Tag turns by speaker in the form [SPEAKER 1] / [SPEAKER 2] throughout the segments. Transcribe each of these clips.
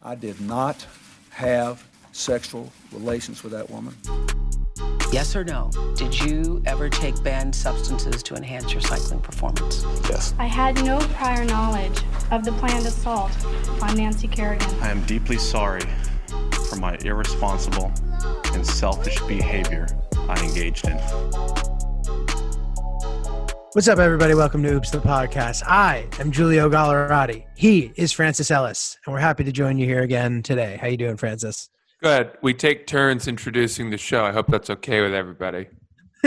[SPEAKER 1] I did not have sexual relations with that woman.
[SPEAKER 2] Yes or no? Did you ever take banned substances to enhance your cycling performance?
[SPEAKER 3] Yes.
[SPEAKER 4] I had no prior knowledge of the planned assault on Nancy Kerrigan.
[SPEAKER 3] I am deeply sorry for my irresponsible and selfish behavior I engaged in.
[SPEAKER 5] What's up, everybody? Welcome to Oops, the podcast. I am Giulio Gallerati. He is Francis Ellis, and we're happy to join you here again today. How you doing, Francis?
[SPEAKER 6] Good. We take turns introducing the show. I hope that's okay with everybody.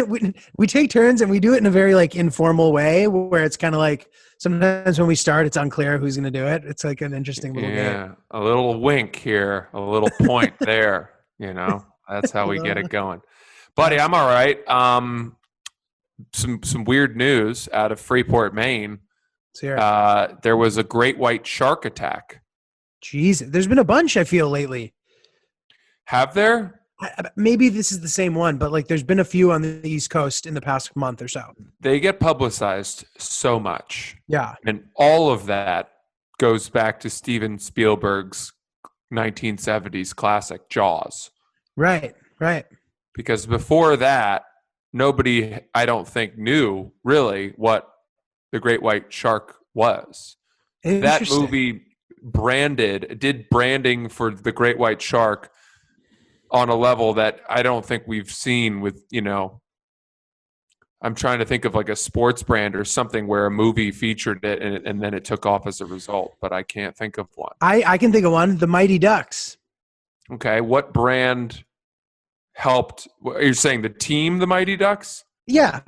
[SPEAKER 5] we take turns, and we do it in a very informal way where it's kind of like sometimes when we start, it's unclear who's going to do it. It's like an interesting little game.
[SPEAKER 6] A little wink here, a little point there. You know, that's how we get it going. Buddy, I'm all right. Some weird news out of Freeport, Maine. There was a great white shark attack.
[SPEAKER 5] Jeez, there's been a bunch, I feel, lately.
[SPEAKER 6] Have there?
[SPEAKER 5] Maybe this is the same one, but there's been a few on the East Coast in the past month or so.
[SPEAKER 6] They get publicized so much.
[SPEAKER 5] Yeah.
[SPEAKER 6] And all of that goes back to Steven Spielberg's 1970s classic, Jaws.
[SPEAKER 5] Right.
[SPEAKER 6] Because before that, nobody, I don't think, knew really what the great white shark was. That movie did branding for the great white shark on a level that I don't think we've seen with, I'm trying to think of a sports brand or something where a movie featured it and then it took off as a result, but I can't think of one.
[SPEAKER 5] I can think of one, the Mighty Ducks.
[SPEAKER 6] Okay, what brand helped? You're saying the team, the Mighty Ducks?
[SPEAKER 5] Yeah.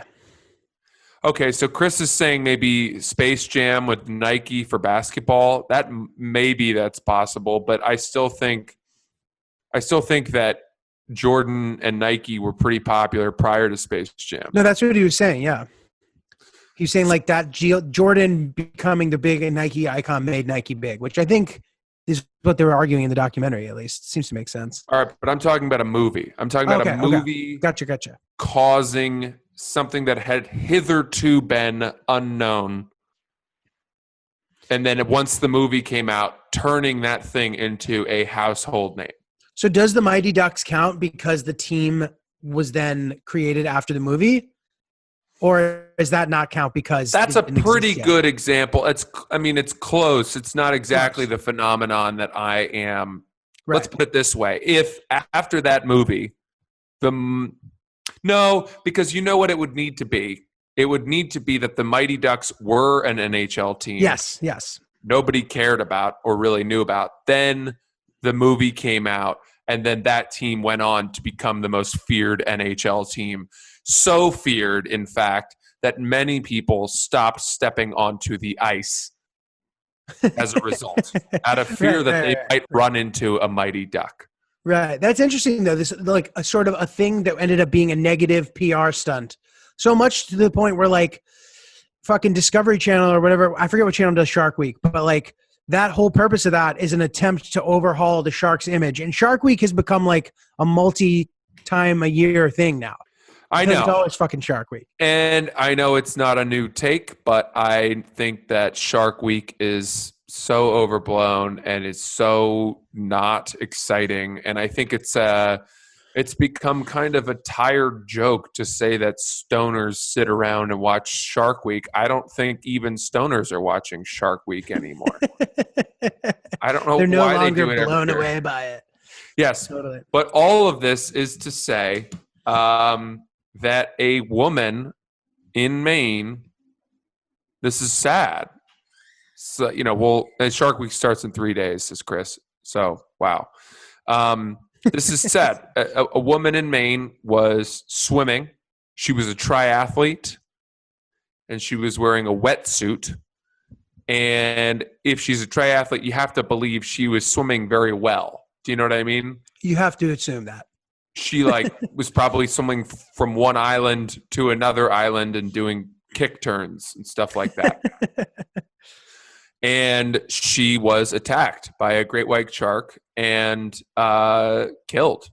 [SPEAKER 6] Okay, so Chris is saying maybe Space Jam with Nike for basketball. That's possible, but I still think that Jordan and Nike were pretty popular prior to Space Jam.
[SPEAKER 5] No, that's what he was saying. Yeah, he was saying that Jordan becoming the big Nike icon made Nike big, which I think is what they were arguing in the documentary. At least seems to make sense.
[SPEAKER 6] All right, but I'm talking about a movie. I'm talking about a movie.
[SPEAKER 5] Gotcha.
[SPEAKER 6] Causing something that had hitherto been unknown, and then once the movie came out, turning that thing into a household name.
[SPEAKER 5] So does the Mighty Ducks count because the team was then created after the movie? Or does that not count because
[SPEAKER 6] that's a pretty good example. It's close. It's not exactly the phenomenon that I am. Right. Let's put it this way. If after that movie, no, because you know what it would need to be? It would need to be that the Mighty Ducks were an NHL team.
[SPEAKER 5] Yes.
[SPEAKER 6] Nobody cared about or really knew about. Then the movie came out, and then that team went on to become the most feared NHL team. So feared, in fact, that many people stopped stepping onto the ice as a result, out of fear that they might run into a Mighty Duck.
[SPEAKER 5] Right. That's interesting, though. This a sort of a thing that ended up being a negative PR stunt. So much to the point where fucking Discovery Channel or whatever, I forget what channel does Shark Week, but that whole purpose of that is an attempt to overhaul the Shark's image. And Shark Week has become a multi-time-a-year thing now.
[SPEAKER 6] I know.
[SPEAKER 5] It's always fucking Shark Week.
[SPEAKER 6] And I know it's not a new take, but I think that Shark Week is so overblown and it's so not exciting. And I think it's become kind of a tired joke to say that stoners sit around and watch Shark Week. I don't think even stoners are watching Shark Week anymore. I don't know why they do it.
[SPEAKER 5] They're no longer blown away by it.
[SPEAKER 6] Yes,
[SPEAKER 5] totally.
[SPEAKER 6] But all of this is to say that a woman in Maine, this is sad. So, Shark Week starts in 3 days, says Chris. So, wow. This is sad. A woman in Maine was swimming. She was a triathlete, and she was wearing a wetsuit. And if she's a triathlete, you have to believe she was swimming very well. Do you know what I mean?
[SPEAKER 5] You have to assume that.
[SPEAKER 6] She was probably swimming from one island to another island and doing kick turns and stuff like that. And she was attacked by a great white shark and killed.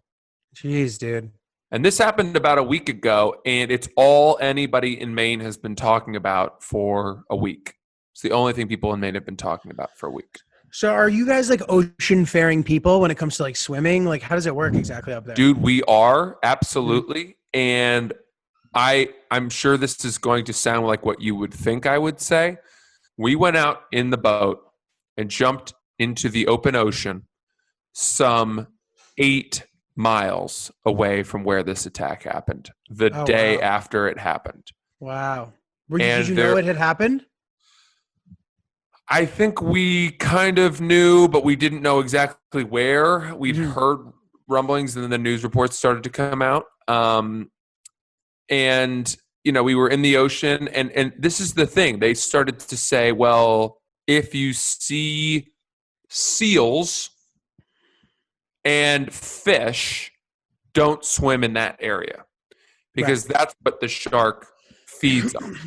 [SPEAKER 5] Jeez, dude.
[SPEAKER 6] And this happened about a week ago, and it's all anybody in Maine has been talking about for a week. It's the only thing people in Maine have been talking about for a week.
[SPEAKER 5] So are you guys like ocean faring people when it comes to like swimming? Like how does it work exactly up there?
[SPEAKER 6] Dude, we are absolutely. And I'm sure this is going to sound like what you would think I would say. We went out in the boat and jumped into the open ocean some 8 miles away from where this attack happened the day
[SPEAKER 5] wow.
[SPEAKER 6] after it happened.
[SPEAKER 5] Wow.
[SPEAKER 6] And
[SPEAKER 5] Did you know it had happened?
[SPEAKER 6] I think we kind of knew, but we didn't know exactly where. We'd heard rumblings, and then the news reports started to come out. And, you know, we were in the ocean, and this is the thing. They started to say, well, if you see seals and fish, don't swim in that area because that's what the shark feeds on.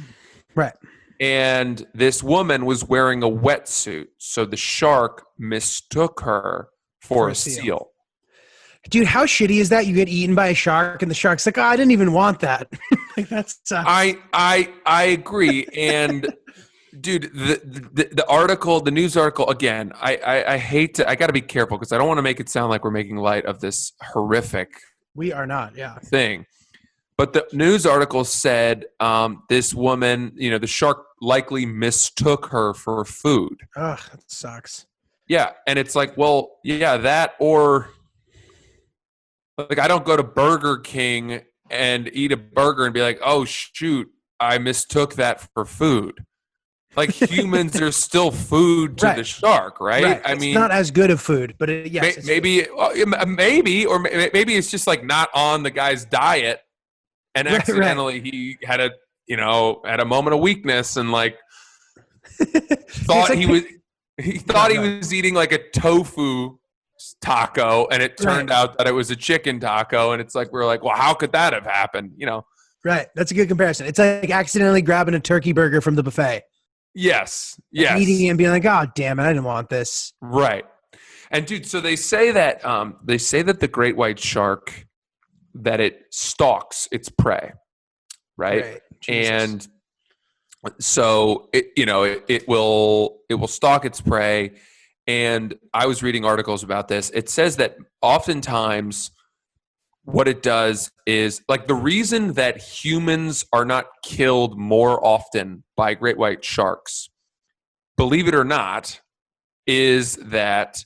[SPEAKER 5] Right.
[SPEAKER 6] And this woman was wearing a wetsuit, so the shark mistook her for a seal.
[SPEAKER 5] Dude, how shitty is that? You get eaten by a shark, and the shark's like, "Oh, I didn't even want that." Like that sucks.
[SPEAKER 6] I agree. And dude, the article, the news article, again, I hate to. I got to be careful because I don't want to make it sound like we're making light of this horrific.
[SPEAKER 5] We are not. Yeah.
[SPEAKER 6] Thing. But the news article said this woman, you know, the shark likely mistook her for food.
[SPEAKER 5] Ugh, that sucks.
[SPEAKER 6] Yeah, and it's like, well, yeah, that or like I don't go to Burger King and eat a burger and be like, oh shoot, I mistook that for food. Like humans are still food to the shark, right? I mean,
[SPEAKER 5] it's not as good of food, but yes,
[SPEAKER 6] maybe, or maybe it's just like not on the guy's diet. And accidentally he had a moment of weakness and like thought he was eating like a tofu taco, and it turned out that it was a chicken taco, and it's like we're like, well, how could that have happened? You know?
[SPEAKER 5] Right. That's a good comparison. It's like accidentally grabbing a turkey burger from the buffet.
[SPEAKER 6] Yes.
[SPEAKER 5] And eating it and being like, oh damn it, I didn't want this.
[SPEAKER 6] Right. And dude, so they say that the great white shark, that it stalks its prey, right? And so it will stalk its prey. And I was reading articles about this. It says that oftentimes what it does is like the reason that humans are not killed more often by great white sharks, believe it or not, is that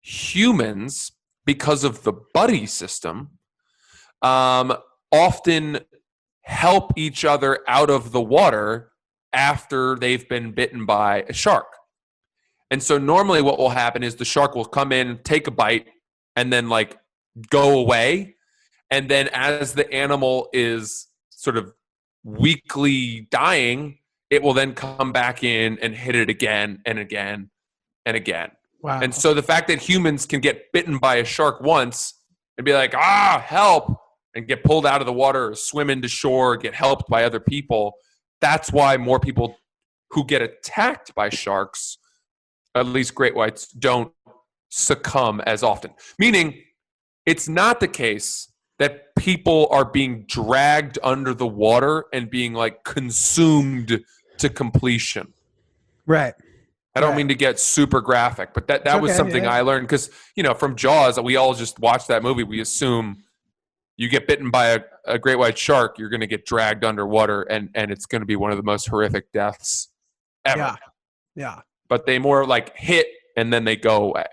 [SPEAKER 6] humans, because of the buddy system, often help each other out of the water after they've been bitten by a shark. And so normally what will happen is the shark will come in, take a bite, and then like go away. And then as the animal is sort of weakly dying, it will then come back in and hit it again and again and again.
[SPEAKER 5] Wow.
[SPEAKER 6] And so the fact that humans can get bitten by a shark once and be like, help, and get pulled out of the water or swim into shore, get helped by other people, that's why more people who get attacked by sharks, at least great whites, don't succumb as often. Meaning, it's not the case that people are being dragged under the water and being like consumed to completion.
[SPEAKER 5] Right.
[SPEAKER 6] I don't mean to get super graphic, but that was something I learned because, from Jaws, we all just watched that movie. We assume you get bitten by a great white shark, you're going to get dragged underwater, and it's going to be one of the most horrific deaths ever.
[SPEAKER 5] Yeah.
[SPEAKER 6] But they more like hit and then they go away.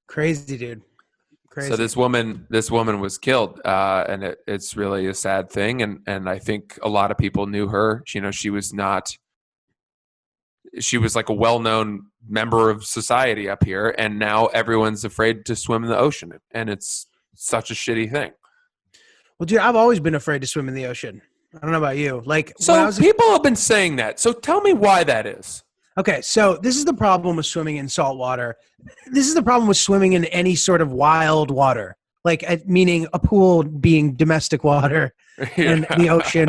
[SPEAKER 5] Crazy, dude. Crazy.
[SPEAKER 6] So this woman was killed, and it's really a sad thing. And I think a lot of people knew her. She was like a well-known member of society up here, and now everyone's afraid to swim in the ocean, and it's such a shitty thing.
[SPEAKER 5] Well, dude, I've always been afraid to swim in the ocean. I don't know about you. Like,
[SPEAKER 6] so people have been saying that. So tell me why that is.
[SPEAKER 5] Okay, so this is the problem with swimming in salt water. This is the problem with swimming in any sort of wild water, like meaning a pool being domestic water in the ocean.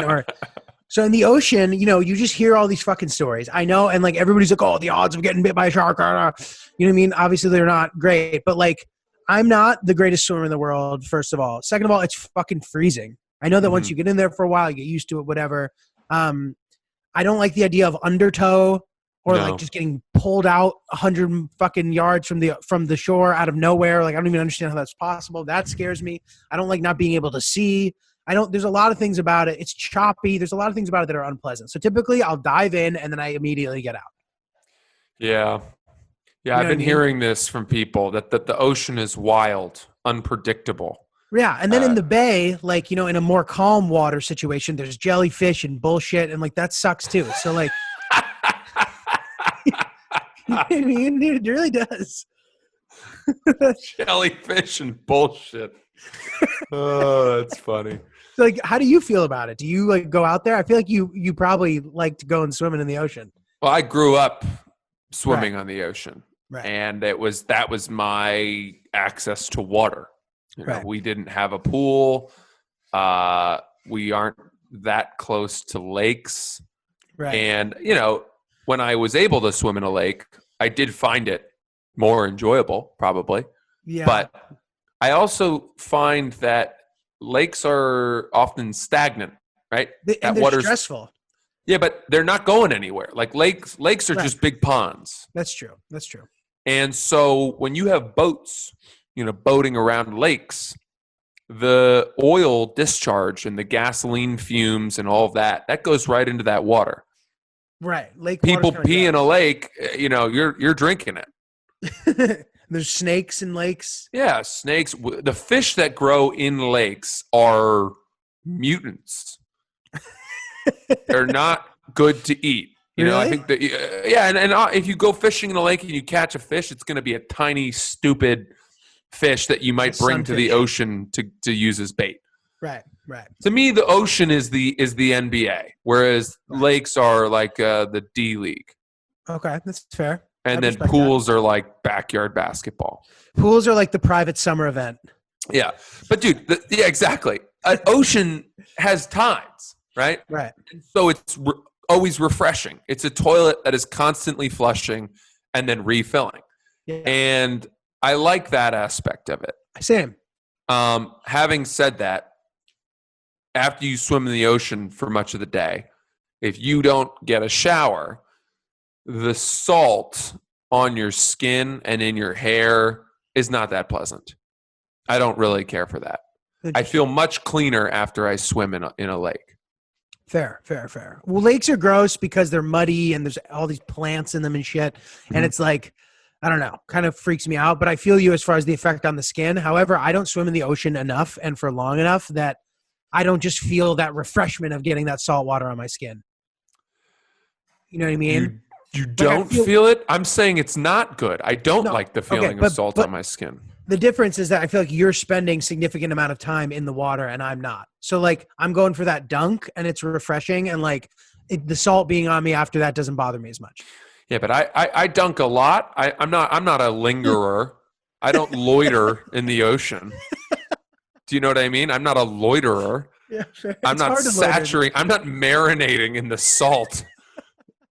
[SPEAKER 5] So in the ocean, you just hear all these fucking stories. I know, and like everybody's like, oh, the odds of getting bit by a shark are, you know what I mean? Obviously, they're not great, but like I'm not the greatest swimmer in the world, first of all. Second of all, it's fucking freezing. I know that once you get in there for a while, you get used to it, whatever. I don't like the idea of undertow. or
[SPEAKER 6] No.
[SPEAKER 5] like just getting pulled out 100 fucking yards from the shore out of nowhere. Like I don't even understand how that's possible. That scares me. I don't like not being able to see. There's a lot of things about it. It's choppy. There's a lot of things about it that are unpleasant. So typically I'll dive in and then I immediately get out.
[SPEAKER 6] Yeah. Yeah,
[SPEAKER 5] know
[SPEAKER 6] I've
[SPEAKER 5] what I
[SPEAKER 6] been
[SPEAKER 5] mean?
[SPEAKER 6] hearing this from people that the ocean is wild, unpredictable.
[SPEAKER 5] Yeah. And then in the bay, like, you know, in a more calm water situation, there's jellyfish and bullshit. And like, that sucks too. So like, you know what I mean? Dude, it really does.
[SPEAKER 6] Jellyfish and bullshit. Oh, that's funny.
[SPEAKER 5] So like, how do you feel about it? Do you like go out there? I feel like you probably like to go and swimming in the ocean.
[SPEAKER 6] Well, I grew up swimming on the ocean.
[SPEAKER 5] Right.
[SPEAKER 6] And that was my access to water. You know,
[SPEAKER 5] Right.
[SPEAKER 6] we didn't have a pool. We aren't that close to lakes.
[SPEAKER 5] Right.
[SPEAKER 6] And, you know, when I was able to swim in a lake, I did find it more enjoyable, probably.
[SPEAKER 5] Yeah.
[SPEAKER 6] But I also find that lakes are often stagnant, right?
[SPEAKER 5] And they're stressful.
[SPEAKER 6] Yeah, but they're not going anywhere. Like lakes are
[SPEAKER 5] Right.
[SPEAKER 6] just big ponds.
[SPEAKER 5] That's true. That's true.
[SPEAKER 6] And so when you have boats, you know, boating around lakes, the oil discharge and the gasoline fumes and all of that goes right into that water.
[SPEAKER 5] Right. Lake
[SPEAKER 6] People
[SPEAKER 5] water's kinda
[SPEAKER 6] pee in a
[SPEAKER 5] gross.
[SPEAKER 6] lake, you know, you're drinking it.
[SPEAKER 5] There's snakes in lakes.
[SPEAKER 6] Yeah, snakes. The fish that grow in lakes are mutants. They're not good to eat. You know, I
[SPEAKER 5] Really?
[SPEAKER 6] think that, yeah, and if you go fishing in a lake and you catch a fish, it's going to be a tiny, stupid fish that you might
[SPEAKER 5] A
[SPEAKER 6] bring to the
[SPEAKER 5] sunfish.
[SPEAKER 6] ocean to use as bait.
[SPEAKER 5] Right. Right.
[SPEAKER 6] To me, the ocean is the NBA, whereas lakes are like the D League,
[SPEAKER 5] Okay. That's fair.
[SPEAKER 6] and
[SPEAKER 5] I
[SPEAKER 6] then
[SPEAKER 5] respect
[SPEAKER 6] pools are like backyard basketball.
[SPEAKER 5] that. Pools are like the private summer event.
[SPEAKER 6] Yeah, but dude, yeah, exactly. An ocean has tides, right?
[SPEAKER 5] Right.
[SPEAKER 6] So it's always refreshing. It's a toilet that is constantly flushing and then refilling.
[SPEAKER 5] Yeah.
[SPEAKER 6] And I like that aspect of it.
[SPEAKER 5] Same.
[SPEAKER 6] Having said that, after you swim in the ocean for much of the day, if you don't get a shower, the salt on your skin and in your hair is not that pleasant. I don't really care for that. I feel much cleaner after I swim in a lake.
[SPEAKER 5] Fair. Well, lakes are gross because they're muddy and there's all these plants in them and shit. And it's like, I don't know, kind of freaks me out. But I feel you as far as the effect on the skin. However, I don't swim in the ocean enough and for long enough that I don't just feel that refreshment of getting that salt water on my skin. You know what I mean?
[SPEAKER 6] You don't feel it? I'm saying it's not good. I don't like the feeling of salt on my skin.
[SPEAKER 5] The difference is that I feel like you're spending significant amount of time in the water and I'm not. So like I'm going for that dunk and it's refreshing and like the salt being on me after that doesn't bother me as much.
[SPEAKER 6] Yeah, but I dunk a lot. I'm not a lingerer. I don't loiter in the ocean. Do you know what I mean? I'm not a loiterer.
[SPEAKER 5] Yeah, fair.
[SPEAKER 6] I'm
[SPEAKER 5] It's
[SPEAKER 6] not
[SPEAKER 5] hard to loiter.
[SPEAKER 6] saturating. I'm not marinating in the salt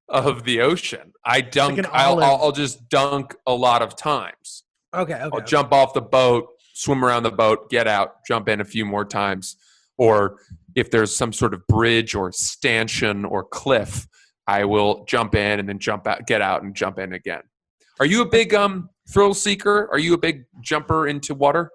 [SPEAKER 6] of the ocean. I dunk.
[SPEAKER 5] an olive.
[SPEAKER 6] I'll just dunk a lot of times.
[SPEAKER 5] Okay.
[SPEAKER 6] I'll jump off the boat, swim around the boat, get out, jump in a few more times. Or if there's some sort of bridge or stanchion or cliff, I will jump in and then jump out, get out and jump in again. Are you a big thrill seeker? Are you a big jumper into water?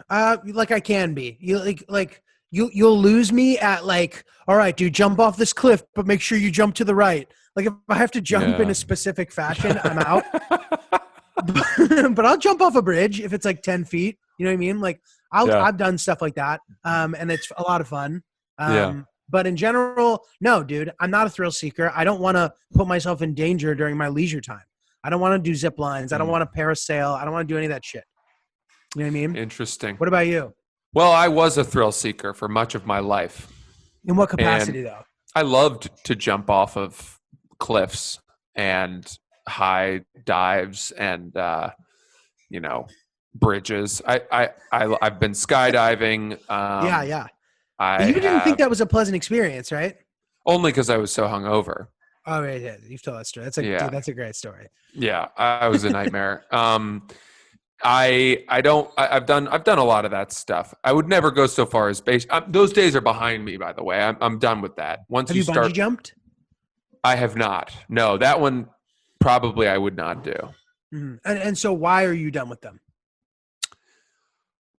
[SPEAKER 5] Like I can be. You'll lose me at like, all right, dude, jump off this cliff, but make sure you jump to the right. Like if I have to jump in a specific fashion, I'm out. But I'll jump off a bridge if it's like 10 feet. You know what I mean? Like I've done stuff like that. And it's a lot of fun. But in general, no, dude, I'm not a thrill seeker. I don't want to put myself in danger during my leisure time. I don't want to do zip lines. I don't want to parasail. I don't want to do any of that shit. You know what I mean?
[SPEAKER 6] Interesting.
[SPEAKER 5] What about you?
[SPEAKER 6] Well, I was a thrill seeker for much of my life.
[SPEAKER 5] In what capacity though?
[SPEAKER 6] I loved to jump off of cliffs and high dives and bridges. I've been skydiving.
[SPEAKER 5] Yeah.
[SPEAKER 6] I
[SPEAKER 5] You didn't think that was a pleasant experience, right?
[SPEAKER 6] only because I was so hungover.
[SPEAKER 5] Oh, right. Yeah. You've told that story. Dude, that's a great story.
[SPEAKER 6] Yeah, I was a nightmare. I've done a lot of that stuff. I would never go so far as base. Those days are behind me, by the way. I'm done with that. Once
[SPEAKER 5] Have you
[SPEAKER 6] start,
[SPEAKER 5] bungee jumped?
[SPEAKER 6] I have not. No, that one probably I would not do.
[SPEAKER 5] Mhm. And so why are you done with them?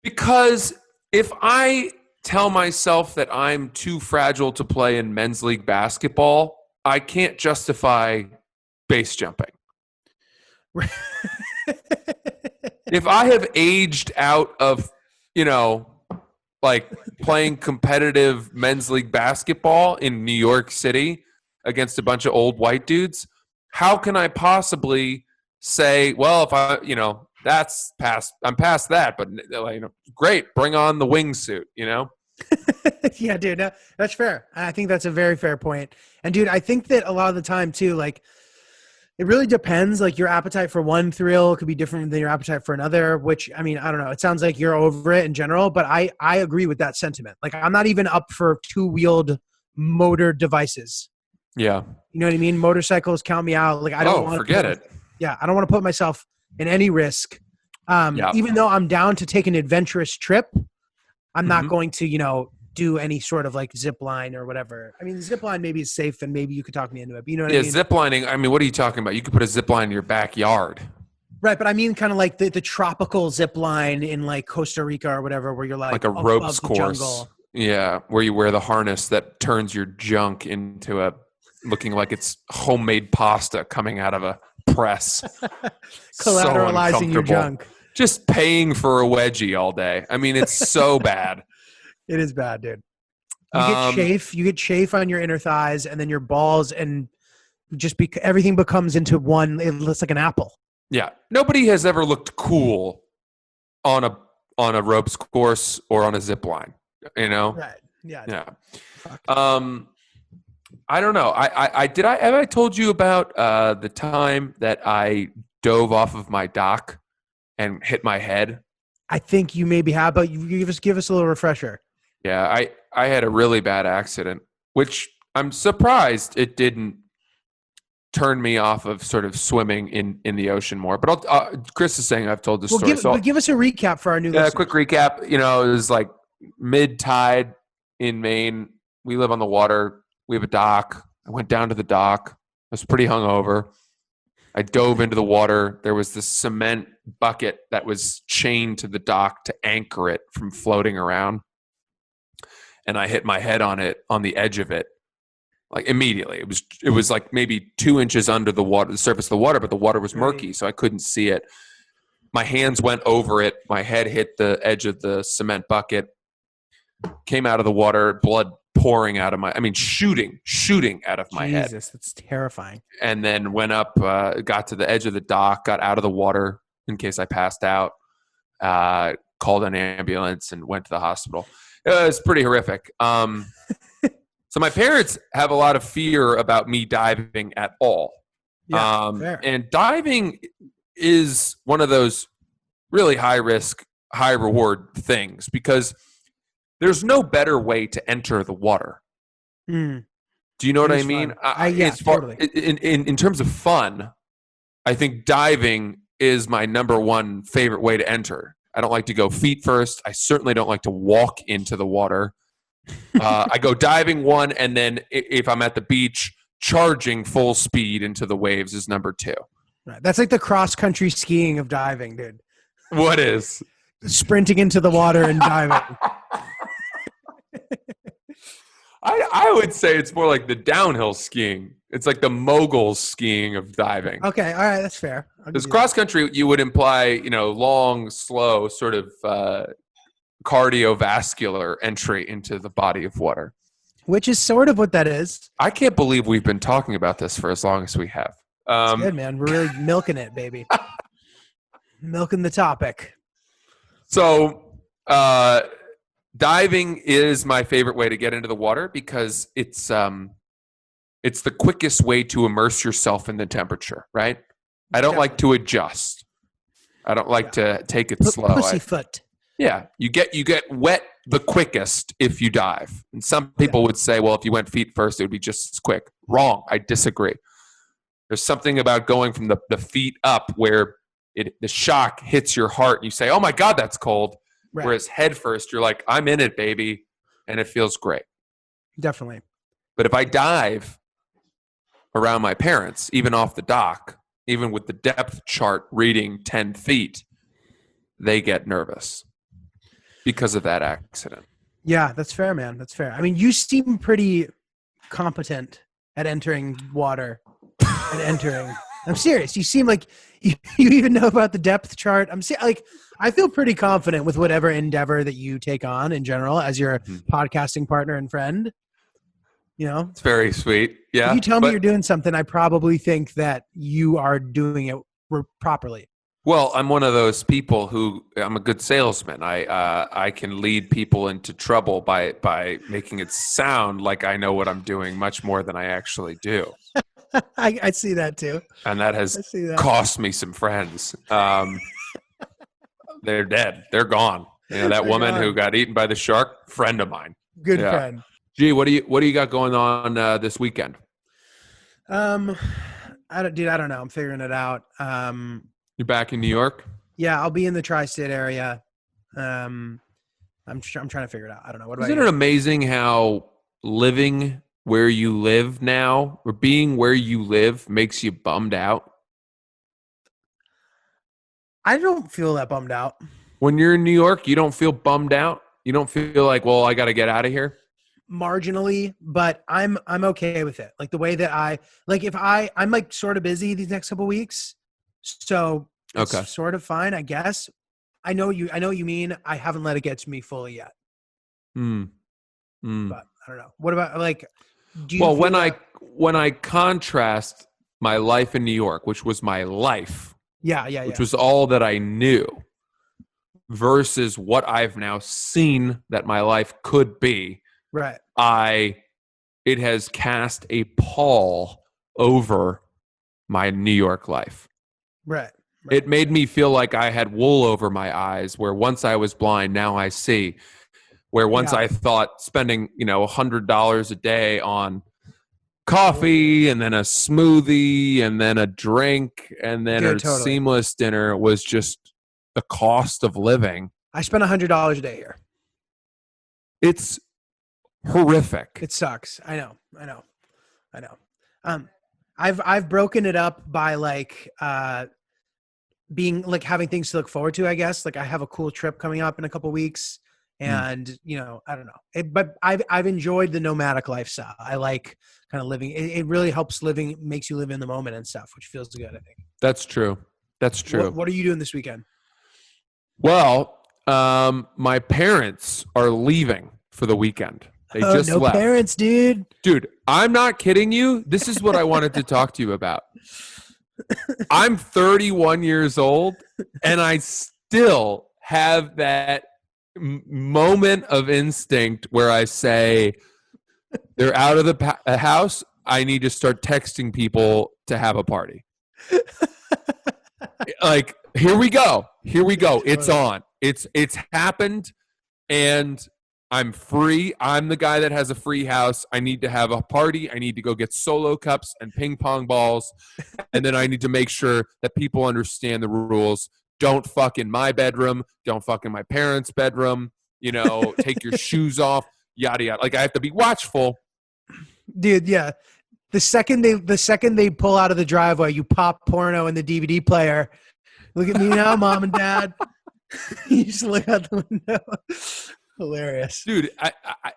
[SPEAKER 6] Because if I tell myself that I'm too fragile to play in men's league basketball, I can't justify base jumping. If I have aged out of, like playing competitive men's league basketball in New York City against a bunch of old white dudes, how can I possibly say, well, if I, that's past, I'm past that, but great, bring on the wingsuit,
[SPEAKER 5] Yeah, dude, that's fair. I think that's a very fair point. And dude, I think that a lot of the time too, like it really depends. Like your appetite for one thrill could be different than your appetite for another, which I mean, I don't know. It sounds like you're over it in general, but I agree with that sentiment. Like I'm not even up for two-wheeled motor devices.
[SPEAKER 6] Yeah.
[SPEAKER 5] You know what I mean? Motorcycles count me out. Like I don't want to
[SPEAKER 6] forget it.
[SPEAKER 5] Yeah. I don't want to put myself in any risk. Even though I'm down to take an adventurous trip, I'm not going to, do any sort of like zip line or whatever. I mean, zip line maybe is safe and maybe you could talk me into it. But you know what I mean?
[SPEAKER 6] Zip lining. I mean, what are you talking about? You could put a zip line in your backyard.
[SPEAKER 5] Right, but I mean kind of like the tropical zip line in like Costa Rica or whatever where you're like
[SPEAKER 6] A
[SPEAKER 5] above
[SPEAKER 6] ropes
[SPEAKER 5] the
[SPEAKER 6] course.
[SPEAKER 5] jungle.
[SPEAKER 6] Yeah, where you wear the harness that turns your junk into looking like it's homemade pasta coming out of a press.
[SPEAKER 5] Collateralizing your junk.
[SPEAKER 6] Just paying for a wedgie all day. I mean, it's so bad.
[SPEAKER 5] It is bad, dude. You get chafe on your inner thighs and then your balls and everything becomes into one. It looks like an apple.
[SPEAKER 6] Yeah. Nobody has ever looked cool on a ropes course or on a zip line,
[SPEAKER 5] Right. Yeah.
[SPEAKER 6] Yeah. I don't know. Have I told you about the time that I dove off of my dock and hit my head?
[SPEAKER 5] I think you maybe have, but you give us a little refresher.
[SPEAKER 6] Yeah, I had a really bad accident, which I'm surprised it didn't turn me off of sort of swimming in the ocean more. But Chris is saying I've told this story.
[SPEAKER 5] Give us a recap for our new listeners.
[SPEAKER 6] Quick recap. It was like mid-tide in Maine. We live on the water. We have a dock. I went down to the dock. I was pretty hungover. I dove into the water. There was this cement bucket that was chained to the dock to anchor it from floating around. And I hit my head on the edge of it, like immediately. It was like maybe 2 inches under the surface of the water, but the water was murky, so I couldn't see it. My hands went over it. My head hit the edge of the cement bucket, came out of the water, blood pouring out of shooting out of my head.
[SPEAKER 5] Jesus, that's terrifying.
[SPEAKER 6] And then went up, got to the edge of the dock, got out of the water in case I passed out, called an ambulance and went to the hospital. It was pretty horrific. So my parents have a lot of fear about me diving at all.
[SPEAKER 5] Yeah,
[SPEAKER 6] and diving is one of those really high risk, high reward things because there's no better way to enter the water.
[SPEAKER 5] Mm.
[SPEAKER 6] Do you know what I mean?
[SPEAKER 5] Totally.
[SPEAKER 6] In terms of fun, I think diving is my number one favorite way to enter. I don't like to go feet first. I certainly don't like to walk into the water. I go diving one, and then if I'm at the beach, charging full speed into the waves is number two.
[SPEAKER 5] Right. That's like the cross-country skiing of diving, dude.
[SPEAKER 6] What is?
[SPEAKER 5] Sprinting into the water and diving.
[SPEAKER 6] I would say it's more like the downhill skiing. It's like the mogul skiing of diving.
[SPEAKER 5] Okay, all right, that's fair.
[SPEAKER 6] Because cross country, you would imply, long, slow, sort of cardiovascular entry into the body of water.
[SPEAKER 5] Which is sort of what that is.
[SPEAKER 6] I can't believe we've been talking about this for as long as we have.
[SPEAKER 5] It's good, man. We're really milking it, baby. Milking the topic.
[SPEAKER 6] So, diving is my favorite way to get into the water because it's the quickest way to immerse yourself in the temperature, right? I don't like to adjust. I don't like to take it slow.
[SPEAKER 5] Pussyfoot.
[SPEAKER 6] Yeah, you get wet the quickest if you dive. And some people would say, well, if you went feet first, it would be just as quick. Wrong. I disagree. There's something about going from the feet up where the shock hits your heart and you say, oh my God, that's cold. Right. Whereas head first, you're like, I'm in it, baby. And it feels great.
[SPEAKER 5] Definitely.
[SPEAKER 6] But if I dive, around my parents, even off the dock, even with the depth chart reading 10 feet, they get nervous because of that accident.
[SPEAKER 5] Yeah, that's fair, man. That's fair. I mean, you seem pretty competent at entering water and entering. I'm serious. You seem like you even know about the depth chart. I feel pretty confident with whatever endeavor that you take on in general as your podcasting partner and friend. You know,
[SPEAKER 6] It's very sweet. Yeah.
[SPEAKER 5] if you tell me
[SPEAKER 6] but-
[SPEAKER 5] you're doing something, I probably think that you are doing it properly.
[SPEAKER 6] Well, I'm one of those people who I'm a good salesman. I can lead people into trouble by making it sound like I know what I'm doing much more than I actually do,
[SPEAKER 5] I see that too.
[SPEAKER 6] and that
[SPEAKER 5] I
[SPEAKER 6] has
[SPEAKER 5] see that.
[SPEAKER 6] cost me some friends. They're dead. They're gone. You know, that
[SPEAKER 5] They're
[SPEAKER 6] woman
[SPEAKER 5] gone.
[SPEAKER 6] who got eaten by the shark, friend of mine.
[SPEAKER 5] Good
[SPEAKER 6] Yeah.
[SPEAKER 5] friend.
[SPEAKER 6] Gee, what do you got going on this weekend?
[SPEAKER 5] I don't know. I'm figuring it out.
[SPEAKER 6] You're back in New York?
[SPEAKER 5] Yeah, I'll be in the tri-state area. I'm trying to figure it out. I don't know. What about
[SPEAKER 6] Isn't
[SPEAKER 5] you?
[SPEAKER 6] it amazing how living where you live now, or being where you live, makes you bummed out?
[SPEAKER 5] I don't feel that bummed out.
[SPEAKER 6] When you're in New York, you don't feel bummed out? You don't feel like, well, I got to get out of here?
[SPEAKER 5] Marginally, but I'm okay with it. Like the way that I'm like sort of busy these next couple weeks, so it's
[SPEAKER 6] Okay.
[SPEAKER 5] sort of fine, I guess. I know what you mean. I haven't let it get to me fully yet,
[SPEAKER 6] Hmm. Hmm.
[SPEAKER 5] but I don't know. What about like? Do you
[SPEAKER 6] Well,
[SPEAKER 5] feel
[SPEAKER 6] when I contrast my life in New York, which was my life,
[SPEAKER 5] yeah,
[SPEAKER 6] which was all that I knew, versus what I've now seen that my life could be,
[SPEAKER 5] right.
[SPEAKER 6] it has cast a pall over my New York life.
[SPEAKER 5] Right.
[SPEAKER 6] It made me feel like I had wool over my eyes, where once I was blind, now I see. Where once
[SPEAKER 5] Yeah.
[SPEAKER 6] I thought spending, $100 a day on coffee and then a smoothie and then a drink and then
[SPEAKER 5] Dude,
[SPEAKER 6] a
[SPEAKER 5] totally.
[SPEAKER 6] seamless dinner was just the cost of living.
[SPEAKER 5] I spend $100 a day here.
[SPEAKER 6] It's horrific.
[SPEAKER 5] It sucks. I know. I've broken it up by like being like having things to look forward to, I guess. Like I have a cool trip coming up in a couple weeks, and I don't know. But I've enjoyed the nomadic lifestyle. I like kind of living. It really helps makes you live in the moment and stuff, which feels good, I think.
[SPEAKER 6] That's true. That's true.
[SPEAKER 5] What are you doing this weekend?
[SPEAKER 6] Well, my parents are leaving for the weekend. They just
[SPEAKER 5] no
[SPEAKER 6] left.
[SPEAKER 5] parents, dude.
[SPEAKER 6] Dude, I'm not kidding you. This is what I wanted to talk to you about. I'm 31 years old, and I still have that moment of instinct where I say, they're out of the house. I need to start texting people to have a party. Like, here we go. It's on. It's happened, and I'm free. I'm the guy that has a free house. I need to have a party. I need to go get solo cups and ping pong balls. And then I need to make sure that people understand the rules. Don't fuck in my bedroom. Don't fuck in my parents' bedroom. Take your shoes off, yada, yada. Like, I have to be watchful.
[SPEAKER 5] Dude, yeah. The second they pull out of the driveway, you pop porno in the DVD player. Look at me now, mom and dad. You just look out the window. Hilarious.
[SPEAKER 6] Dude, I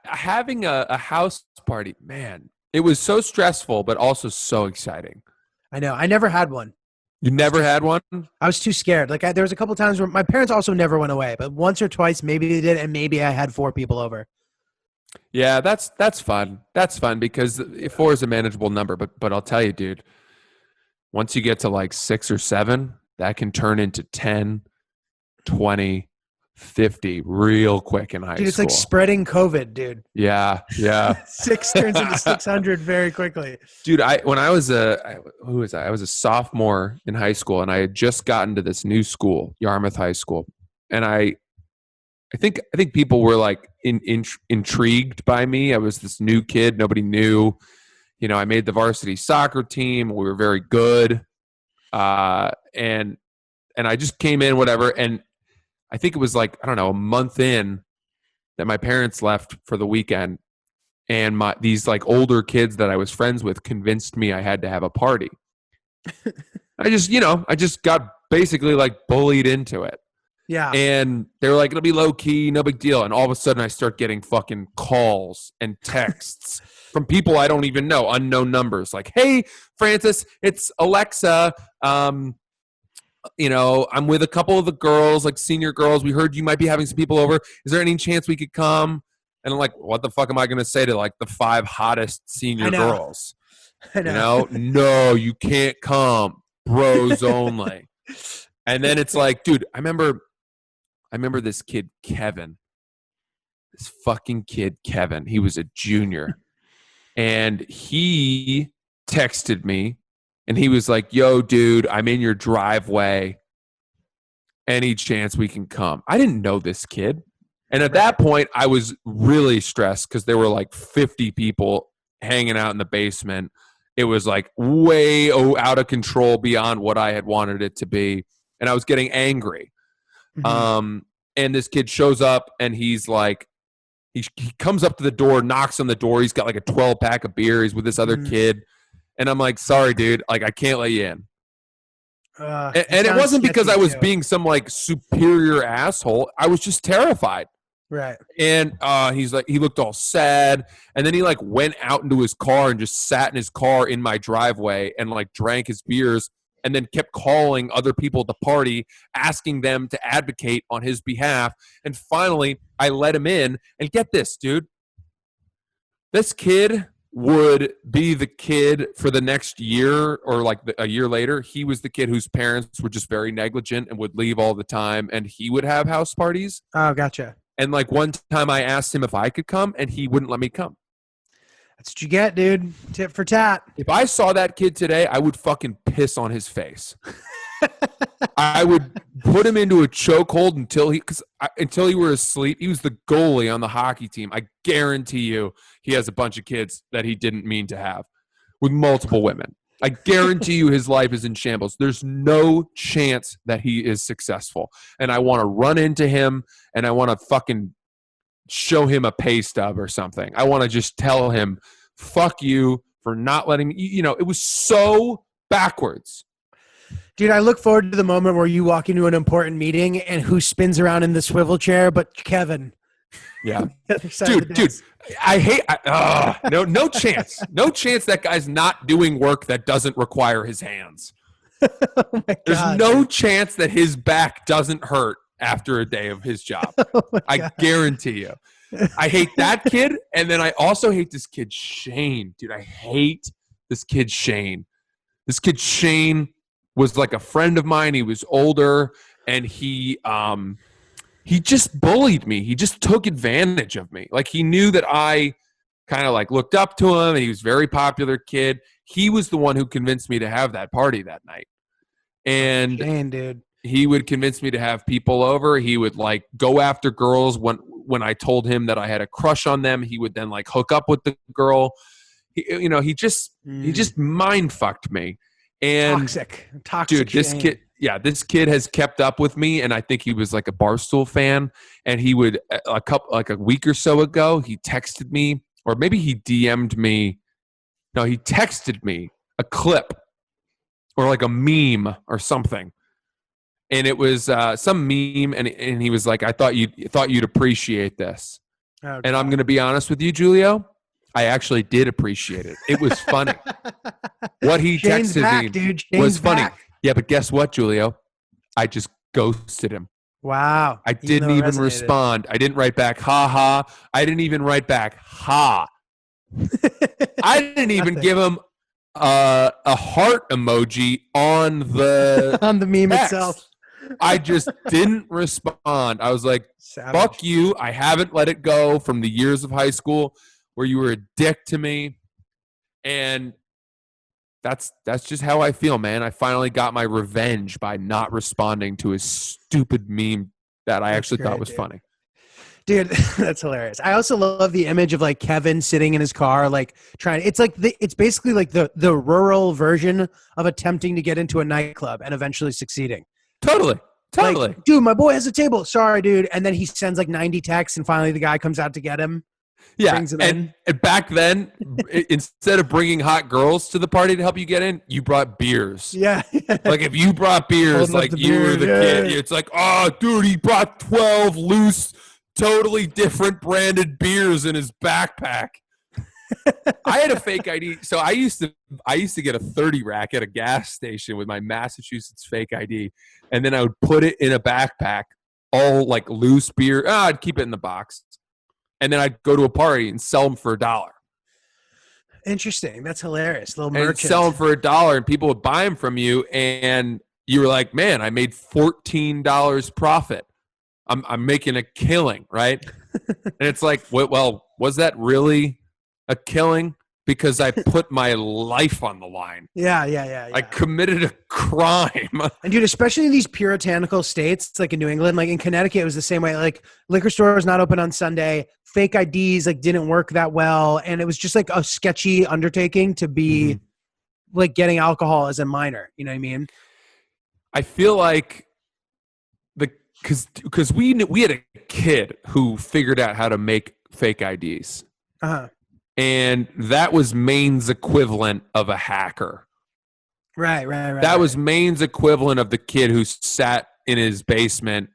[SPEAKER 6] having a house party, man, it was so stressful, but also so exciting.
[SPEAKER 5] I know. I never had one.
[SPEAKER 6] You never had one?
[SPEAKER 5] I was too scared. Like there was a couple times where my parents also never went away, but once or twice maybe they did, and maybe I had 4 people over.
[SPEAKER 6] Yeah, that's fun. That's fun because 4 is a manageable number. But I'll tell you, dude, once you get to like 6 or 7, that can turn into 10, 20, 50 real quick in high
[SPEAKER 5] Dude, it's
[SPEAKER 6] school.
[SPEAKER 5] like spreading COVID, dude.
[SPEAKER 6] Yeah.
[SPEAKER 5] 6 turns into 600 very quickly.
[SPEAKER 6] Dude, I was a sophomore in high school, and I had just gotten to this new school, Yarmouth High School, and I think people were like intrigued by me. I was this new kid, nobody knew. I made the varsity soccer team. We were very good, and I just came in, whatever. And I think it was like, I don't know, a month in that my parents left for the weekend, and these like older kids that I was friends with convinced me I had to have a party. I just got basically like bullied into it.
[SPEAKER 5] Yeah.
[SPEAKER 6] And they were like, it'll be low key, no big deal. And all of a sudden I start getting fucking calls and texts from people I don't even know, unknown numbers. Like, hey, Francis, it's Alexa. I'm with a couple of the girls, like senior girls. We heard you might be having some people over. Is there any chance we could come? And I'm like, what the fuck am I going to say to like the 5 hottest senior girls?
[SPEAKER 5] I know.
[SPEAKER 6] No, you can't come. Bros only. And then it's like, dude, I remember this kid, Kevin. This fucking kid, Kevin. He was a junior. And he texted me and he was like, yo, dude, I'm in your driveway. Any chance we can come? I didn't know this kid. And at that point, I was really stressed because there were like 50 people hanging out in the basement. It was like way out of control beyond what I had wanted it to be. And I was getting angry. Mm-hmm. And this kid shows up and he's like, he comes up to the door, knocks on the door. He's got like a 12-pack of beer. He's with this other kid. And I'm like, sorry, dude. Like, I can't let you in. And it wasn't because I was being some like superior asshole. I was just terrified.
[SPEAKER 5] Right.
[SPEAKER 6] And he's like, he looked all sad. And then he like went out into his car and just sat in his car in my driveway and like drank his beers and then kept calling other people at the party, asking them to advocate on his behalf. And finally, I let him in. And get this, dude. This kid would be the kid for the next year or like a year later. He was the kid whose parents were just very negligent and would leave all the time. And he would have house parties.
[SPEAKER 5] Oh, gotcha.
[SPEAKER 6] And like one time I asked him if I could come and he wouldn't let me come.
[SPEAKER 5] That's what you get, dude. Tit for tat.
[SPEAKER 6] If I saw that kid today, I would fucking piss on his face. I would put him into a chokehold until he were asleep. He was the goalie on the hockey team. I guarantee you he has a bunch of kids that he didn't mean to have with multiple women. I guarantee you his life is in shambles. There's no chance that he is successful. And I want to run into him and I want to fucking show him a pay stub or something. I want to just tell him, fuck you for not letting me, it was so backwards.
[SPEAKER 5] Dude, I look forward to the moment where you walk into an important meeting and who spins around in the swivel chair but Kevin.
[SPEAKER 6] Yeah. Dude, I hate no chance. No chance that guy's not doing work that doesn't require his hands.
[SPEAKER 5] Oh
[SPEAKER 6] There's no chance that his back doesn't hurt after a day of his job. I guarantee you. I hate that kid. And then I also hate this kid, Shane. Dude, I hate this kid, Shane. This kid, Shane, was like a friend of mine. He was older and he just bullied me. He just took advantage of me. Like he knew that I kind of like looked up to him and he was a very popular kid. He was the one who convinced me to have that party that night. And
[SPEAKER 5] Shane, dude.
[SPEAKER 6] He would convince me to have people over. He would like go after girls when I told him that I had a crush on them. He would then like hook up with the girl. He just mind fucked me. And
[SPEAKER 5] Toxic,
[SPEAKER 6] dude, this
[SPEAKER 5] Shane.
[SPEAKER 6] this kid has kept up with me, and I think he was like a Barstool fan. And he would a week or so ago, he texted me, or maybe he DM'd me. No, he texted me a clip or like a meme or something. And it was some meme, and he was like, "I thought you'd appreciate this."
[SPEAKER 5] Oh,
[SPEAKER 6] and I'm going to be honest with you, Julio, I actually did appreciate it. It was funny. What he
[SPEAKER 5] Shane's
[SPEAKER 6] texted
[SPEAKER 5] back,
[SPEAKER 6] me
[SPEAKER 5] dude. Shane's
[SPEAKER 6] was funny.
[SPEAKER 5] back.
[SPEAKER 6] Yeah, but guess what, Julio? I just ghosted him.
[SPEAKER 5] Wow.
[SPEAKER 6] I didn't even respond. I didn't write back, ha ha. I didn't even write back, ha. I didn't even give him a heart emoji on the
[SPEAKER 5] on the meme
[SPEAKER 6] text.
[SPEAKER 5] itself.
[SPEAKER 6] I just didn't respond. I was like,
[SPEAKER 5] Savage.
[SPEAKER 6] fuck you. I haven't let it go from the years of high school where you were a dick to me. And that's just how I feel, man. I finally got my revenge by not responding to his stupid meme that I actually thought was funny.
[SPEAKER 5] Dude, that's hilarious. I also love the image of like Kevin sitting in his car, like trying. It's basically like the rural version of attempting to get into a nightclub and eventually succeeding.
[SPEAKER 6] Totally.
[SPEAKER 5] Like, dude, my boy has a table. Sorry, dude. And then he sends like 90 texts, and finally the guy comes out to get him.
[SPEAKER 6] Yeah,
[SPEAKER 5] Brings them in.
[SPEAKER 6] and back then, instead of bringing hot girls to the party to help you get in, you brought beers.
[SPEAKER 5] Yeah.
[SPEAKER 6] Like if you brought beers,
[SPEAKER 5] Holding up
[SPEAKER 6] like
[SPEAKER 5] the
[SPEAKER 6] you were
[SPEAKER 5] beer,
[SPEAKER 6] the
[SPEAKER 5] yeah.
[SPEAKER 6] kid. It's like, oh, dude, he brought 12 loose, totally different branded beers in his backpack. I had a fake ID, so I used to get a 30 rack at a gas station with my Massachusetts fake ID, and then I would put it in a backpack, all like loose beer. I'd keep it in the box, and then I'd go to a party and sell them for $1.
[SPEAKER 5] Interesting. That's hilarious. Little
[SPEAKER 6] And
[SPEAKER 5] merchant.
[SPEAKER 6] sell them for $1, and people would buy them from you, and you were like, "Man, I made $14 profit. I'm making a killing, right?" And it's like, well, was that really a killing? Because I put my life on the line.
[SPEAKER 5] Yeah.
[SPEAKER 6] I committed a crime.
[SPEAKER 5] And dude, especially in these puritanical states, like in New England, like in Connecticut, it was the same way. Like liquor store was not open on Sunday. Fake IDs like didn't work that well, and it was just like a sketchy undertaking to be like getting alcohol as a minor. You know what I mean?
[SPEAKER 6] I feel like because we had a kid who figured out how to make fake IDs.
[SPEAKER 5] Uh-huh.
[SPEAKER 6] And that was Maine's equivalent of a hacker.
[SPEAKER 5] Right.
[SPEAKER 6] That was Maine's equivalent of the kid who sat in his basement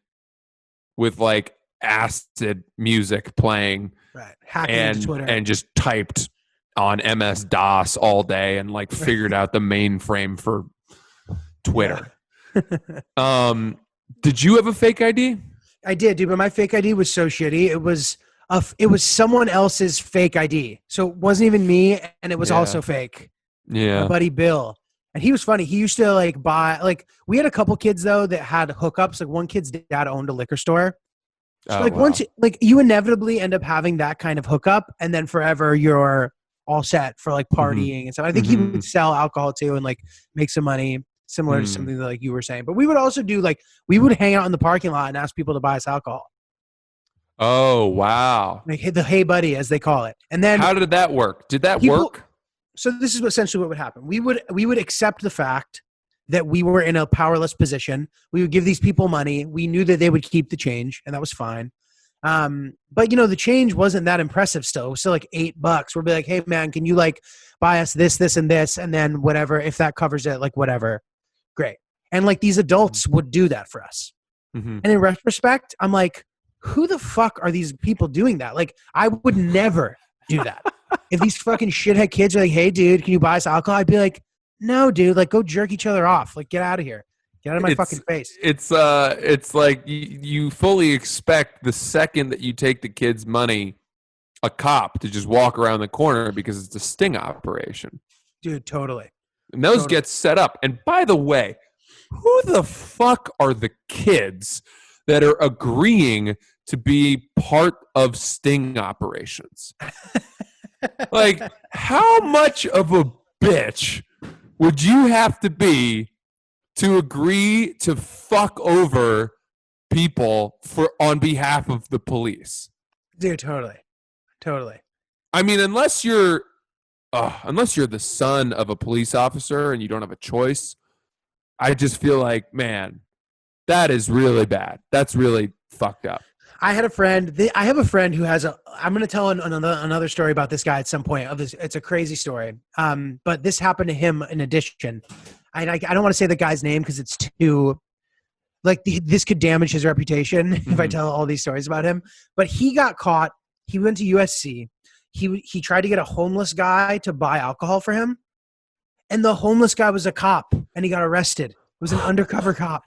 [SPEAKER 6] with like acid music playing
[SPEAKER 5] right. Hacking into Twitter.
[SPEAKER 6] and just typed on MS-DOS all day and like figured out the mainframe for Twitter.
[SPEAKER 5] Yeah.
[SPEAKER 6] Did you have a fake ID?
[SPEAKER 5] I did, dude, but my fake ID was so shitty. It was someone else's fake ID. So it wasn't even me, and it was also fake.
[SPEAKER 6] Yeah.
[SPEAKER 5] My buddy Bill. And he was funny. He used to like buy, like, we had a couple kids though that had hookups. Like one kid's dad owned a liquor store. So once you inevitably end up having that kind of hookup, and then forever you're all set for like partying and stuff. I think he would sell alcohol too and like make some money, similar to something that like you were saying. But we would also do like, we would hang out in the parking lot and ask people to buy us alcohol.
[SPEAKER 6] Oh, wow.
[SPEAKER 5] Like the hey buddy, as they call it. And then
[SPEAKER 6] how did that work? Did that work?
[SPEAKER 5] So this is essentially what would happen. We would accept the fact that we were in a powerless position. We would give these people money. We knew that they would keep the change, and that was fine. But you know, the change wasn't that impressive still. It was still like $8. We'll be like, hey man, can you like buy us this, this, and this, and then whatever, if that covers it, like whatever. Great. And like these adults would do that for us. And in retrospect, I'm like, who the fuck are these people doing that? Like, I would never do that. If these fucking shithead kids are like, hey dude, can you buy us alcohol? I'd be like, no dude, like go jerk each other off. Like get out of here. Get out of my fucking face.
[SPEAKER 6] It's like you fully expect the second that you take the kid's money, a cop to just walk around the corner because it's a sting operation.
[SPEAKER 5] Dude, totally.
[SPEAKER 6] And those get set up. And by the way, who the fuck are the kids that are agreeing to be part of sting operations? Like, how much of a bitch would you have to be to agree to fuck over people on behalf of the police?
[SPEAKER 5] Dude, totally.
[SPEAKER 6] I mean, unless you're the son of a police officer and you don't have a choice, I just feel like, man, that is really bad. That's really fucked up.
[SPEAKER 5] I have a friend who has I'm going to tell another story about this guy at some point. It's a crazy story. But this happened to him in addition. I don't want to say the guy's name because it's too, like, this could damage his reputation if I tell all these stories about him. But he got caught. He went to USC. He tried to get a homeless guy to buy alcohol for him. And the homeless guy was a cop, and he got arrested. It was an undercover cop.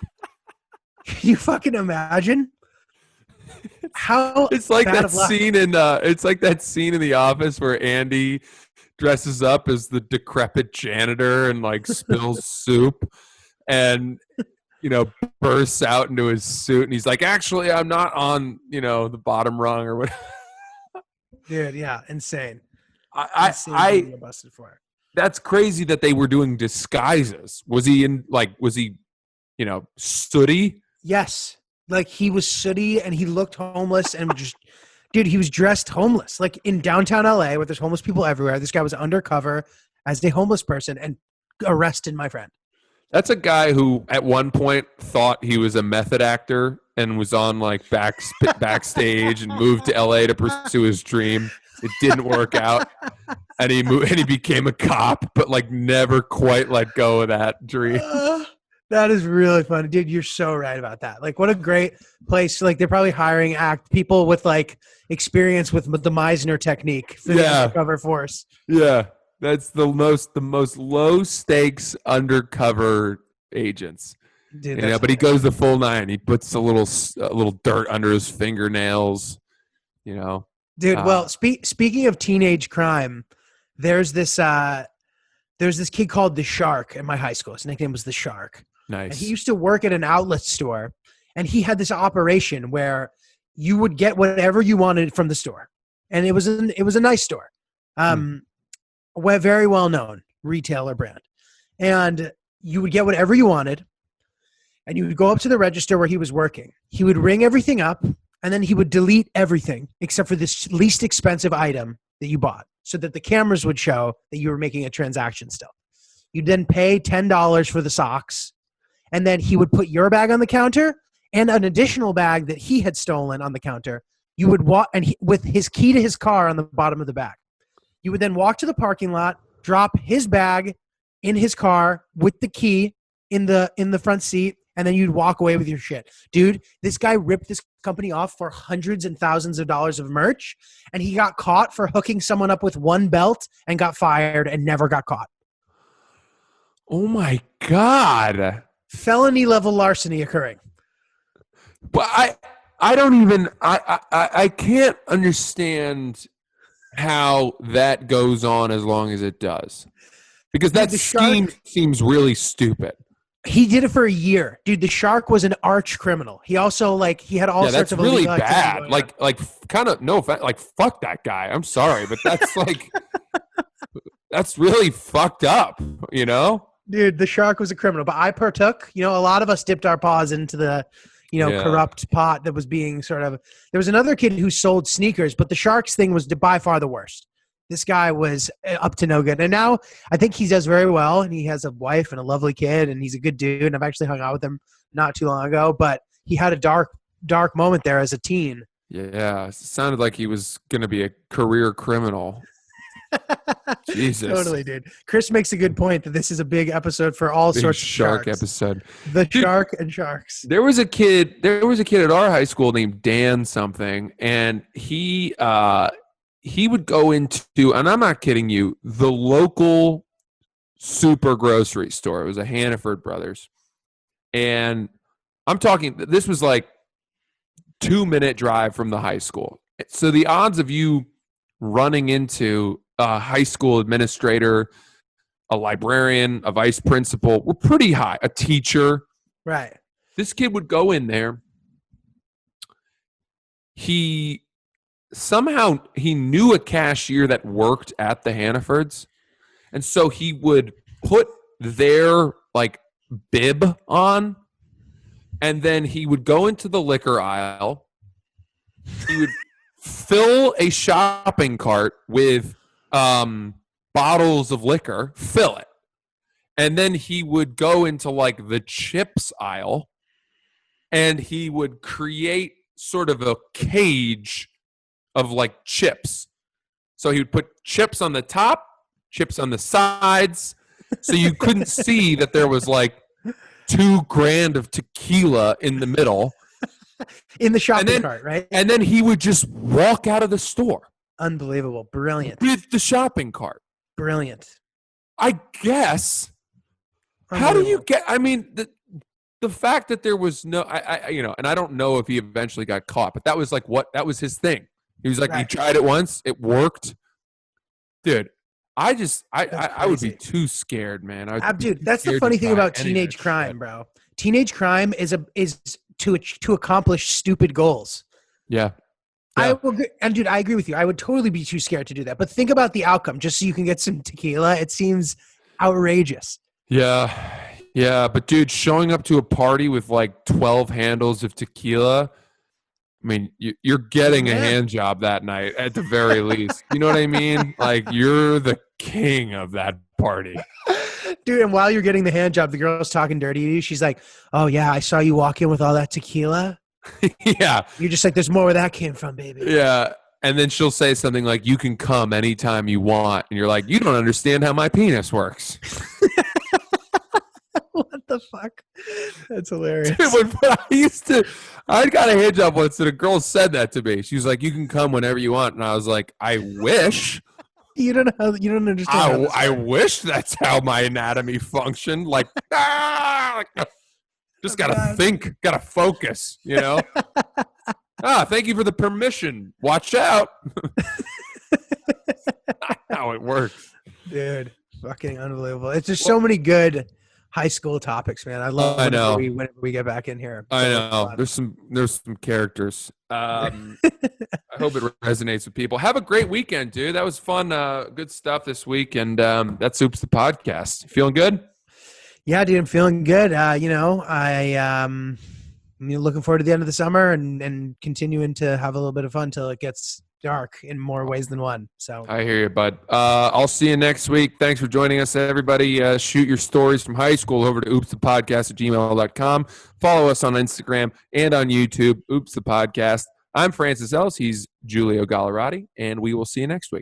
[SPEAKER 5] Can you fucking imagine? How
[SPEAKER 6] it's like
[SPEAKER 5] bad
[SPEAKER 6] that
[SPEAKER 5] of luck.
[SPEAKER 6] scene in The Office where Andy dresses up as the decrepit janitor and like spills soup and bursts out into his suit and he's like, actually I'm not on the bottom rung or whatever. Dude,
[SPEAKER 5] yeah, insane.
[SPEAKER 6] I
[SPEAKER 5] got busted for it.
[SPEAKER 6] That's crazy that they were doing disguises. Was he sooty?
[SPEAKER 5] Yes. Like he was sooty and he looked homeless and dude, he was dressed homeless. Like in downtown LA where there's homeless people everywhere. This guy was undercover as a homeless person and arrested my friend.
[SPEAKER 6] That's a guy who at one point thought he was a method actor and was on like backstage and moved to LA to pursue his dream. It didn't work out. And he became a cop, but like never quite let go of that dream.
[SPEAKER 5] That is really funny. Dude, you're so right about that. Like, what a great place. Like, they're probably hiring people with like experience with the Meisner technique for the undercover force.
[SPEAKER 6] Yeah. That's the most low stakes undercover agents.
[SPEAKER 5] Dude,
[SPEAKER 6] But he goes the full 9. He puts a little dirt under his fingernails,
[SPEAKER 5] Dude, well, speaking of teenage crime, there's this kid called the Shark in my high school. His nickname was the Shark.
[SPEAKER 6] Nice.
[SPEAKER 5] And he used to work at an outlet store, and he had this operation where you would get whatever you wanted from the store, and it was a nice store, very well known retailer brand, and you would get whatever you wanted, and you would go up to the register where he was working. He would ring everything up, and then he would delete everything except for this least expensive item that you bought, so that the cameras would show that you were making a transaction still. You'd then pay $10 for the socks, and then he would put your bag on the counter and an additional bag that he had stolen on the counter. You would walk, with his key to his car on the bottom of the bag. You would then walk to the parking lot, drop his bag in his car with the key in the front seat, and then you'd walk away with your shit. Dude, this guy ripped this company off for hundreds and thousands of dollars of merch, and he got caught for hooking someone up with one belt and got fired and never got caught.
[SPEAKER 6] Oh my God.
[SPEAKER 5] Felony level larceny occurring.
[SPEAKER 6] But I don't even I can't understand how that goes on as long as it does. Because that scheme seems really stupid.
[SPEAKER 5] He did it for a year. Dude, the Shark was an arch criminal. He also he had all sorts of
[SPEAKER 6] really
[SPEAKER 5] illegal
[SPEAKER 6] bad.
[SPEAKER 5] activity
[SPEAKER 6] Like kind of no offense, like fuck that guy. I'm sorry, but that's that's really fucked up,
[SPEAKER 5] Dude, the Shark was a criminal, but I partook. A lot of us dipped our paws into the, corrupt pot that was being there was another kid who sold sneakers, but the Shark's thing was by far the worst. This guy was up to no good. And now I think he does very well, and he has a wife and a lovely kid, and he's a good dude. And I've actually hung out with him not too long ago, but he had a dark moment there as a teen.
[SPEAKER 6] Yeah, it sounded like he was going to be a career criminal. Jesus.
[SPEAKER 5] Totally, dude. Chris makes a good point that this is a big episode for all sorts of
[SPEAKER 6] shark
[SPEAKER 5] sharks.
[SPEAKER 6] episode.
[SPEAKER 5] The Shark and Sharks.
[SPEAKER 6] There was a kid at our high school named Dan something, and he would go into, and I'm not kidding you, the local super grocery store. It was a Hannaford Brothers. And I'm talking, this was like 2-minute drive from the high school. So the odds of you running into a high school administrator, a librarian, a vice principal were pretty high, a teacher.
[SPEAKER 5] Right.
[SPEAKER 6] This kid would go in there. Somehow he knew a cashier that worked at the Hannafords. And so he would put their bib on, and then he would go into the liquor aisle. He would fill a shopping cart with bottles of liquor, fill it. And then he would go into the chips aisle, and he would create sort of a cage of chips. So he would put chips on the top, chips on the sides, so you couldn't see that there was $2,000 of tequila in the middle.
[SPEAKER 5] In the shopping cart, right?
[SPEAKER 6] And then he would just walk out of the store.
[SPEAKER 5] Unbelievable. Brilliant.
[SPEAKER 6] With the shopping cart.
[SPEAKER 5] Brilliant.
[SPEAKER 6] I guess. How do you get, the fact that there was no, and I don't know if he eventually got caught, but that was that was his thing. He was
[SPEAKER 5] right.
[SPEAKER 6] He tried it once, it worked. Dude, I would be too scared, man.
[SPEAKER 5] Dude, that's the funny thing about teenage crime, bro. Teenage crime is to accomplish stupid goals.
[SPEAKER 6] Yeah.
[SPEAKER 5] I agree with you. I would totally be too scared to do that. But think about the outcome, just so you can get some tequila. It seems outrageous.
[SPEAKER 6] Yeah. Yeah. But dude, showing up to a party with 12 handles of tequila, you're getting a hand job that night at the very least. You know what I mean? You're the king of that party.
[SPEAKER 5] Dude, and while you're getting the hand job, the girl's talking dirty to you. She's like, oh, yeah, I saw you walk in with all that tequila.
[SPEAKER 6] Yeah.
[SPEAKER 5] You're just there's more where that came from, baby.
[SPEAKER 6] Yeah. And then she'll say something like, you can come anytime you want. And you're like, you don't understand how my penis works.
[SPEAKER 5] What the fuck? That's hilarious.
[SPEAKER 6] Dude, I got a hand job once and a girl said that to me. She was like, you can come whenever you want. And I was like, I wish.
[SPEAKER 5] You don't understand. how this
[SPEAKER 6] I
[SPEAKER 5] works.
[SPEAKER 6] wish that's how my anatomy functioned. Like, just gotta think, gotta focus, you know? Thank you for the permission. Watch out. How it works.
[SPEAKER 5] Dude, fucking unbelievable. It's just so many good high school topics, man. I love
[SPEAKER 6] I know.
[SPEAKER 5] whenever we get back in here.
[SPEAKER 6] I
[SPEAKER 5] So
[SPEAKER 6] know.
[SPEAKER 5] much
[SPEAKER 6] There's some characters. I hope it resonates with people. Have a great weekend, dude. That was fun. Good stuff this week. And that's Oops the Podcast. Feeling good?
[SPEAKER 5] Yeah, dude, I'm feeling good. I'm looking forward to the end of the summer and continuing to have a little bit of fun till it gets dark in more ways than one. So
[SPEAKER 6] I hear you, bud. I'll see you next week. Thanks for joining us, everybody. Shoot your stories from high school over to oopsthepodcast@gmail.com. Follow us on Instagram and on YouTube, Oops the Podcast. I'm Francis Ellis. He's Giulio Gallerati, and we will see you next week.